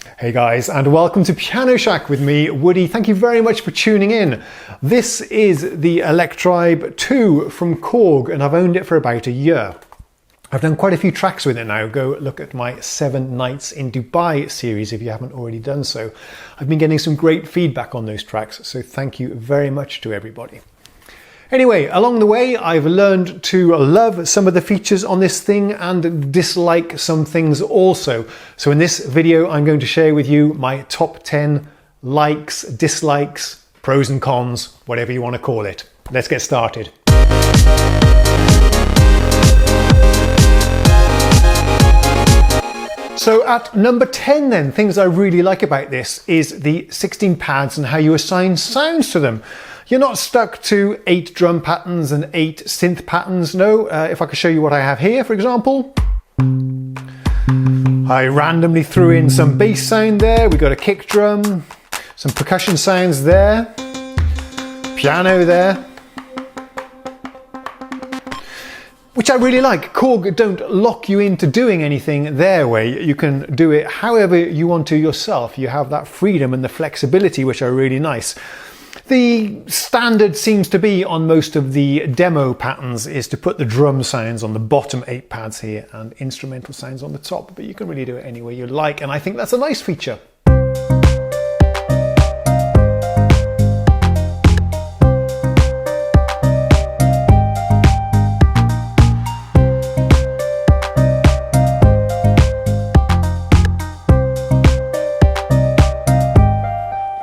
Hey guys, and welcome to Piano Shack with me, Woody. Thank you very much for tuning in. This is the Electribe 2 from Korg, and I've owned it for about a year. I've done quite a few tracks with it now. Go look at my 7 Nights in Dubai series if you haven't already done so. I've been getting some great feedback on those tracks, so thank you very much to everybody. Anyway, along the way, I've learned to love some of the features on this thing and dislike some things also. So in this video, I'm going to share with you my top 10 likes, dislikes, pros and cons, whatever you want to call it. Let's get started. So at number 10 then, things I really like about this is the 16 pads and how you assign sounds to them. You're not stuck to 8 drum patterns and 8 synth patterns. No, if I could show you what I have here, for example. I randomly threw in some bass sound there. We got a kick drum, some percussion sounds there, piano there, which I really like. Korg don't lock you into doing anything their way. You can do it however you want to yourself. You have that freedom and the flexibility, which are really nice. The standard seems to be on most of the demo patterns is to put the drum sounds on the bottom 8 pads here and instrumental sounds on the top, but you can really do it any way you like, and I think that's a nice feature.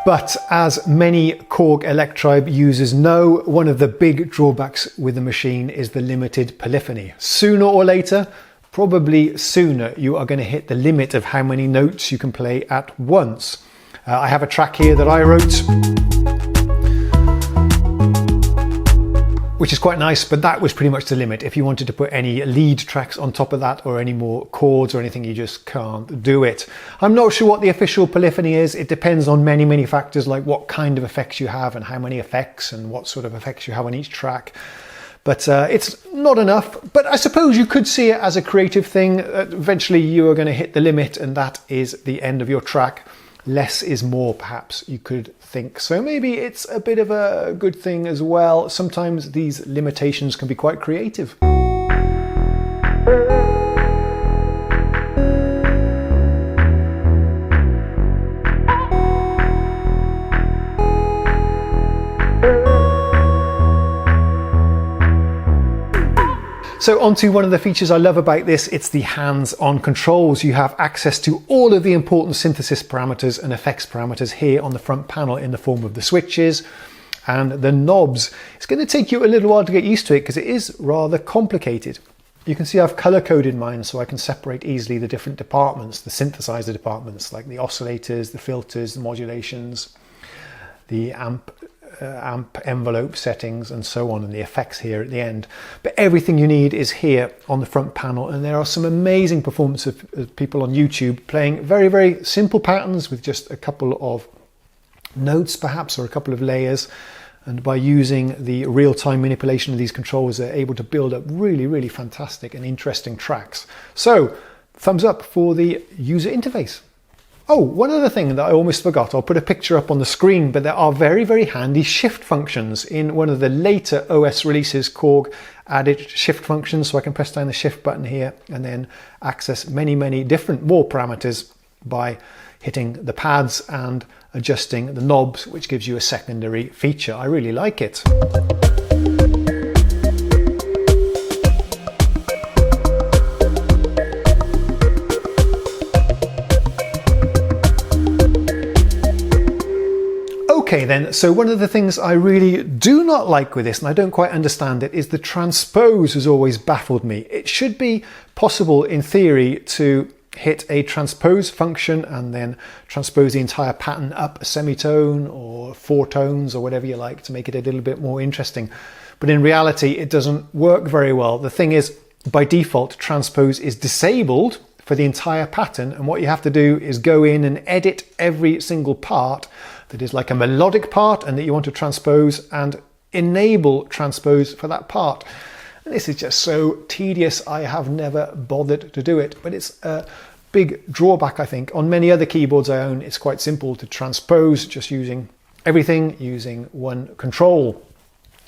But as many Korg Electribe users know, one of the big drawbacks with the machine is the limited polyphony. Sooner or later, probably sooner, you are going to hit the limit of how many notes you can play at once. I have a track here that I wrote, which is quite nice, but that was pretty much the limit. If you wanted to put any lead tracks on top of that or any more chords or anything, you just can't do it. I'm not sure what the official polyphony is. It depends on many factors, like what kind of effects you have and how many effects and what sort of effects you have on each track. But it's not enough. But I suppose you could see it as a creative thing. Eventually you are going to hit the limit and that is the end of your track. Less is more, perhaps you could think. So maybe it's a bit of a good thing as well. Sometimes these limitations can be quite creative. So onto one of the features I love about this, it's the hands-on controls. You have access to all of the important synthesis parameters and effects parameters here on the front panel in the form of the switches and the knobs. It's going to take you a little while to get used to it because it is rather complicated. You can see I've color-coded mine so I can separate easily the different departments, the synthesizer departments, like the oscillators, the filters, the modulations, the amp envelope settings and so on, and the effects here at the end. But everything you need is here on the front panel, and there are some amazing performances of people on YouTube playing very simple patterns with just a couple of notes perhaps, or a couple of layers, and by using the real-time manipulation of these controls they're able to build up really fantastic and interesting tracks. So thumbs up for the user interface. Oh, one other thing that I almost forgot, I'll put a picture up on the screen, but there are very handy shift functions. In one of the later OS releases, Korg added shift functions, so I can press down the shift button here and then access many different more parameters by hitting the pads and adjusting the knobs, which gives you a secondary feature. I really like it. Okay then, so one of the things I really do not like with this, and I don't quite understand it, is the transpose has always baffled me. It should be possible in theory to hit a transpose function and then transpose the entire pattern up a semitone or 4 tones or whatever you like to make it a little bit more interesting. But in reality, it doesn't work very well. The thing is, by default, transpose is disabled for the entire pattern, and what you have to do is go in and edit every single part that is like a melodic part and that you want to transpose, and enable transpose for that part. And this is just so tedious, I have never bothered to do it, but it's a big drawback, I think. On many other keyboards I own, it's quite simple to transpose, just using everything using one control.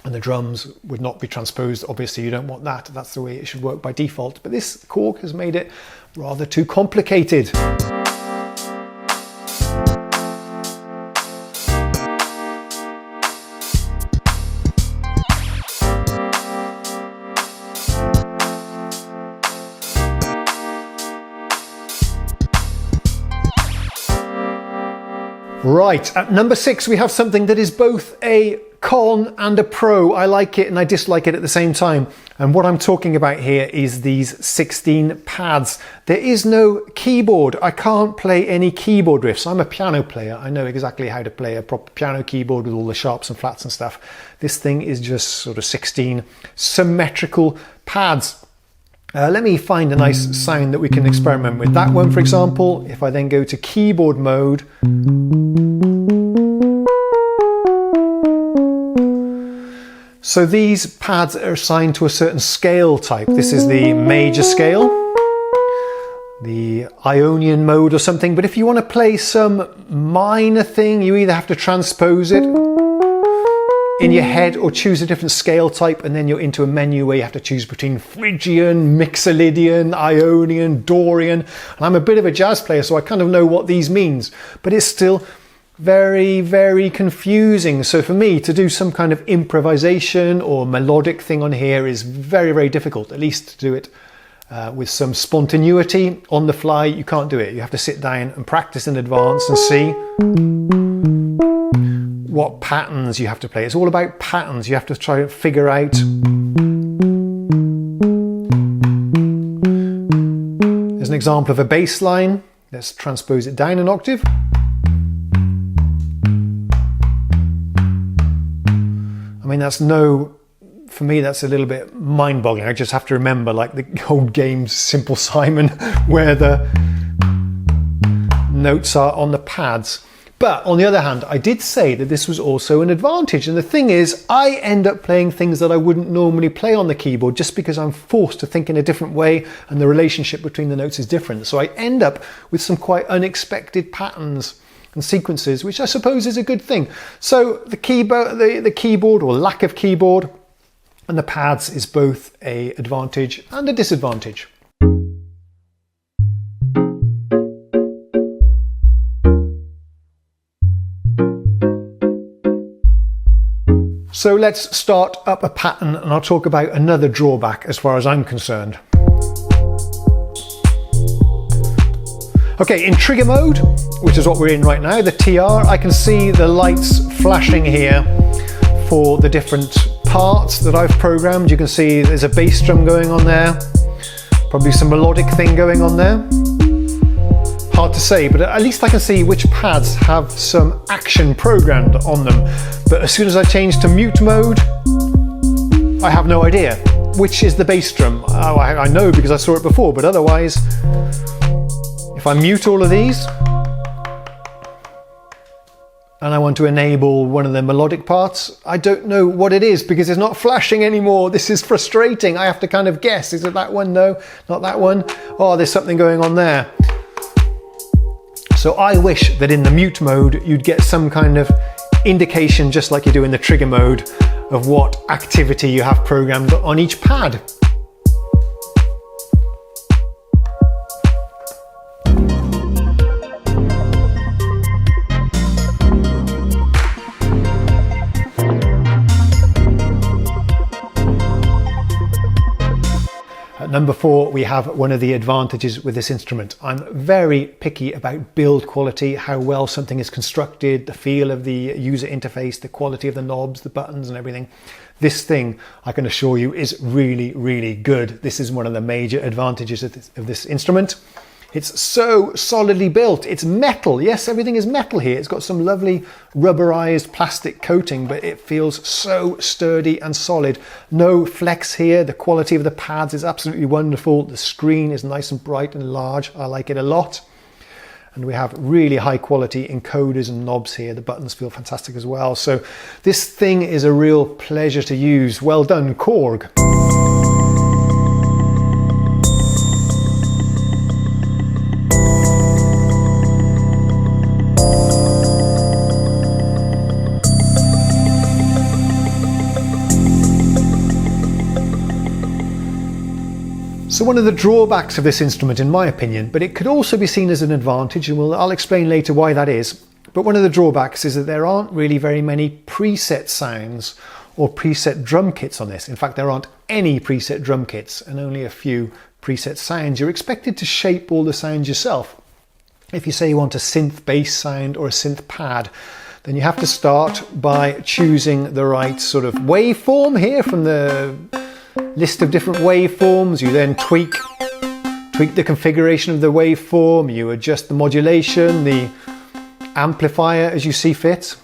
And the drums would not be transposed. Obviously, you don't want that. That's the way it should work by default. But this Korg has made it rather too complicated. Right, at number 6 we have something that is both a con and a pro. I like it and I dislike it at the same time. And what I'm talking about here is these 16 pads. There is no keyboard. I can't play any keyboard riffs. I'm a piano player. I know exactly how to play a proper piano keyboard with all the sharps and flats and stuff. This thing is just sort of 16 symmetrical pads. Let me find a nice sound that we can experiment with. That one, for example, if I then go to keyboard mode, so these pads are assigned to a certain scale type. This is the major scale, the Ionian mode or something. But if you want to play some minor thing, you either have to transpose it in your head or choose a different scale type, and then you're into a menu where you have to choose between Phrygian, Mixolydian, Ionian, Dorian. And I'm a bit of a jazz player, so I kind of know what these means, but it's still very, very confusing. So for me to do some kind of improvisation or melodic thing on here is very, very difficult, at least to do it with some spontaneity on the fly. You can't do it. You have to sit down and practice in advance and see what patterns you have to play. It's all about patterns. You have to try to figure out. There's an example of a bass line. Let's transpose it down an octave. I mean, for me, that's a little bit mind-boggling. I just have to remember, like the old games, Simple Simon, where the notes are on the pads. But on the other hand, I did say that this was also an advantage. And the thing is, I end up playing things that I wouldn't normally play on the keyboard just because I'm forced to think in a different way and the relationship between the notes is different. So I end up with some quite unexpected patterns and sequences, which I suppose is a good thing. So the keyboard or lack of keyboard and the pads is both an advantage and a disadvantage. So let's start up a pattern and I'll talk about another drawback as far as I'm concerned. Okay, in trigger mode, which is what we're in right now, the TR, I can see the lights flashing here for the different parts that I've programmed. You can see there's a bass drum going on there, probably some melodic thing going on there. Hard to say, but at least I can see which pads have some action programmed on them. But as soon as I change to mute mode, I have no idea which is the bass drum. Oh, I know because I saw it before, but otherwise, if I mute all of these and I want to enable one of the melodic parts, I don't know what it is because it's not flashing anymore. This is frustrating. I have to kind of guess. Is it that one? No, not that one. Oh, there's something going on there. So I wish that in the mute mode, you'd get some kind of indication, just like you do in the trigger mode, of what activity you have programmed on each pad. Number 4, we have one of the advantages with this instrument. I'm very picky about build quality, how well something is constructed, the feel of the user interface, the quality of the knobs, the buttons and everything. This thing, I can assure you, is really, really good. This is one of the major advantages of this instrument. It's so solidly built. It's metal. Yes, everything is metal here. It's got some lovely rubberized plastic coating, but it feels so sturdy and solid. No flex here. The quality of the pads is absolutely wonderful. The screen is nice and bright and large. I like it a lot. And we have really high quality encoders and knobs here. The buttons feel fantastic as well. So this thing is a real pleasure to use. Well done, Korg. So one of the drawbacks of this instrument, in my opinion, but it could also be seen as an advantage, and I'll explain later why that is, but one of the drawbacks is that there aren't really very many preset sounds or preset drum kits on this. In fact, there aren't any preset drum kits and only a few preset sounds. You're expected to shape all the sounds yourself. If you say you want a synth bass sound or a synth pad, then you have to start by choosing the right sort of waveform here from the list of different waveforms. You then tweak the configuration of the waveform, you adjust the modulation, the amplifier as you see fit.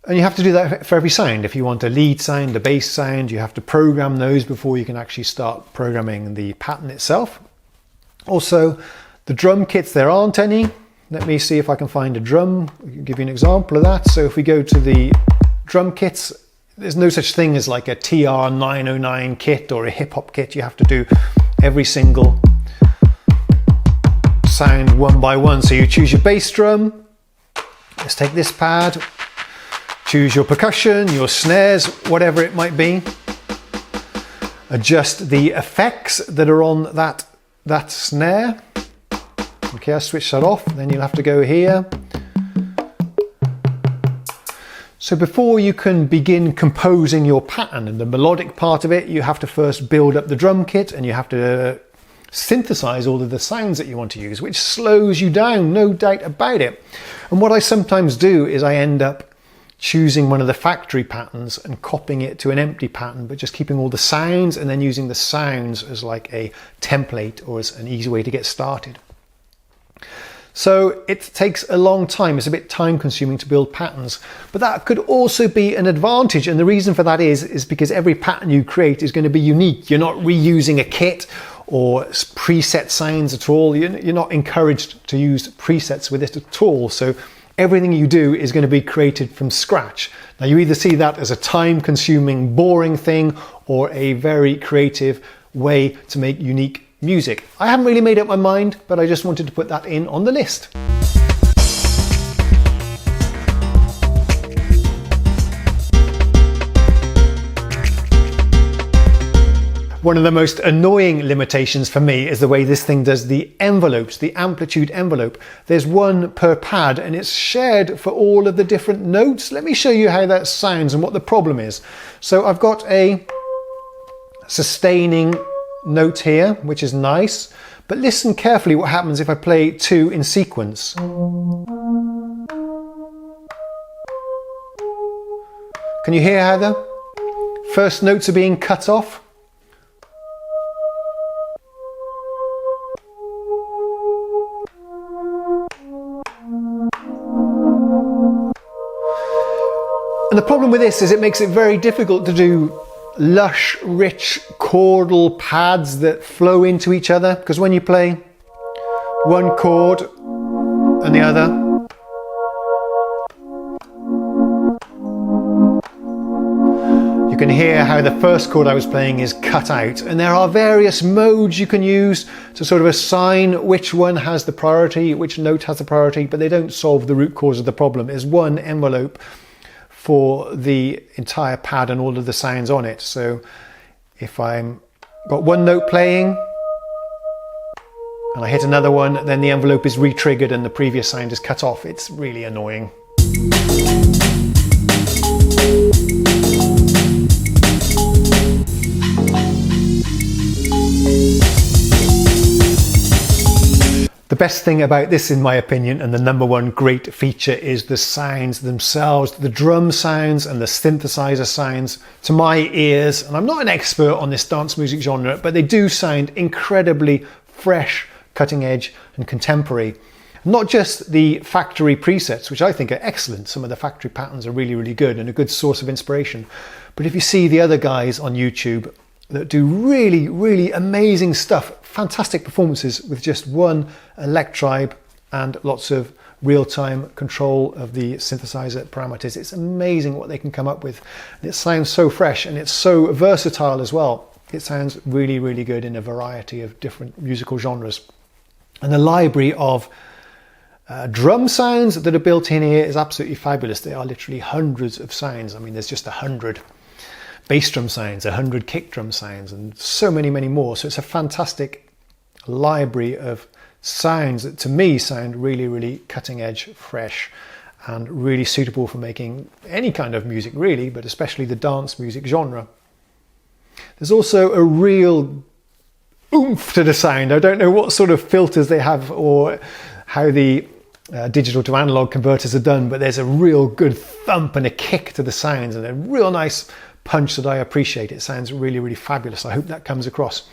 And you have to do that for every sound. If you want a lead sound, a bass sound, you have to program those before you can actually start programming the pattern itself. Also, the drum kits, there aren't any. Let me see if I can find a drum. I'll give you an example of that. So if we go to the drum kits, there's no such thing as like a TR-909 kit or a hip-hop kit. You have to do every single sound one by one. So you choose your bass drum. Let's take this pad. Choose your percussion, your snares, whatever it might be. Adjust the effects that are on that snare. Okay, I'll switch that off. Then you'll have to go here. So before you can begin composing your pattern and the melodic part of it, you have to first build up the drum kit and you have to synthesize all of the sounds that you want to use, which slows you down, no doubt about it. And what I sometimes do is I end up choosing one of the factory patterns and copying it to an empty pattern, but just keeping all the sounds and then using the sounds as like a template or as an easy way to get started. So it takes a long time. It's a bit time consuming to build patterns, but that could also be an advantage. And the reason for that is because every pattern you create is going to be unique. You're not reusing a kit or preset sounds at all. You're not encouraged to use presets with it at all. So everything you do is going to be created from scratch. Now you either see that as a time-consuming, boring thing or a very creative way to make unique music. I haven't really made up my mind, but I just wanted to put that in on the list. One of the most annoying limitations for me is the way this thing does the envelopes, the amplitude envelope. There's one per pad and it's shared for all of the different notes. Let me show you how that sounds and what the problem is. So I've got a sustaining note here, which is nice, but listen carefully what happens if I play two in sequence. Can you hear how the first notes are being cut off? And the problem with this is it makes it very difficult to do lush, rich chordal pads that flow into each other, because when you play one chord and the other, you can hear how the first chord I was playing is cut out, and there are various modes you can use to sort of assign which one has the priority, which note has the priority, but they don't solve the root cause of the problem. There's one envelope for the entire pad and all of the sounds on it. So if I'm got one note playing and I hit another one, then the envelope is re-triggered and the previous sound is cut off. It's really annoying. The best thing about this, in my opinion, and the number one great feature, is the sounds themselves, the drum sounds and the synthesizer sounds. To my ears, and I'm not an expert on this dance music genre, but they do sound incredibly fresh, cutting edge and contemporary. Not just the factory presets, which I think are excellent. Some of the factory patterns are really, really good and a good source of inspiration. But if you see the other guys on YouTube that do really, really amazing stuff, fantastic performances with just one Electribe and lots of real-time control of the synthesizer parameters. It's amazing what they can come up with. And it sounds so fresh and it's so versatile as well. It sounds really, really good in a variety of different musical genres. And the library of drum sounds that are built in here is absolutely fabulous. There are literally hundreds of sounds. I mean, there's just 100. bass drum sounds, 100 kick drum sounds, and so many, many more. So it's a fantastic library of sounds that to me sound really, really cutting edge, fresh, and really suitable for making any kind of music really, but especially the dance music genre. There's also a real oomph to the sound. I don't know what sort of filters they have or how the digital to analog converters are done, but there's a real good thump and a kick to the sounds and a real nice punch that I appreciate. It sounds really, really fabulous. I hope that comes across.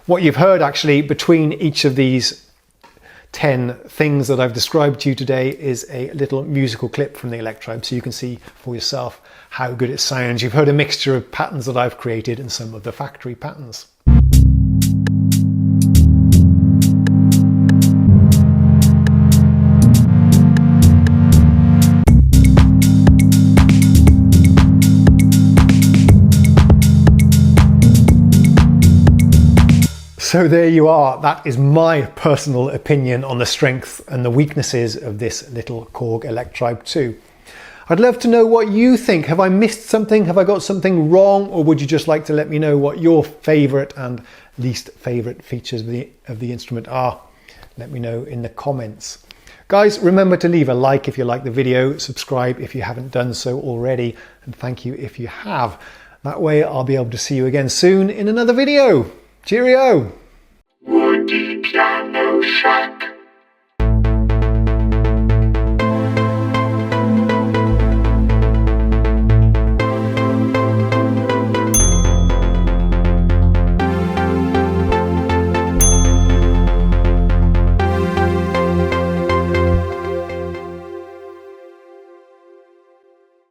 What you've heard actually between each of these 10 things that I've described to you today is a little musical clip from the Electribe, so you can see for yourself how good it sounds. You've heard a mixture of patterns that I've created and some of the factory patterns. So there you are. That is my personal opinion on the strengths and the weaknesses of this little Korg Electribe 2. I'd love to know what you think. Have I missed something? Have I got something wrong? Or would you just like to let me know what your favourite and least favourite features of the instrument are? Let me know in the comments. Guys, remember to leave a like if you like the video, subscribe if you haven't done so already, and thank you if you have. That way I'll be able to see you again soon in another video. Cheerio! Woody piano.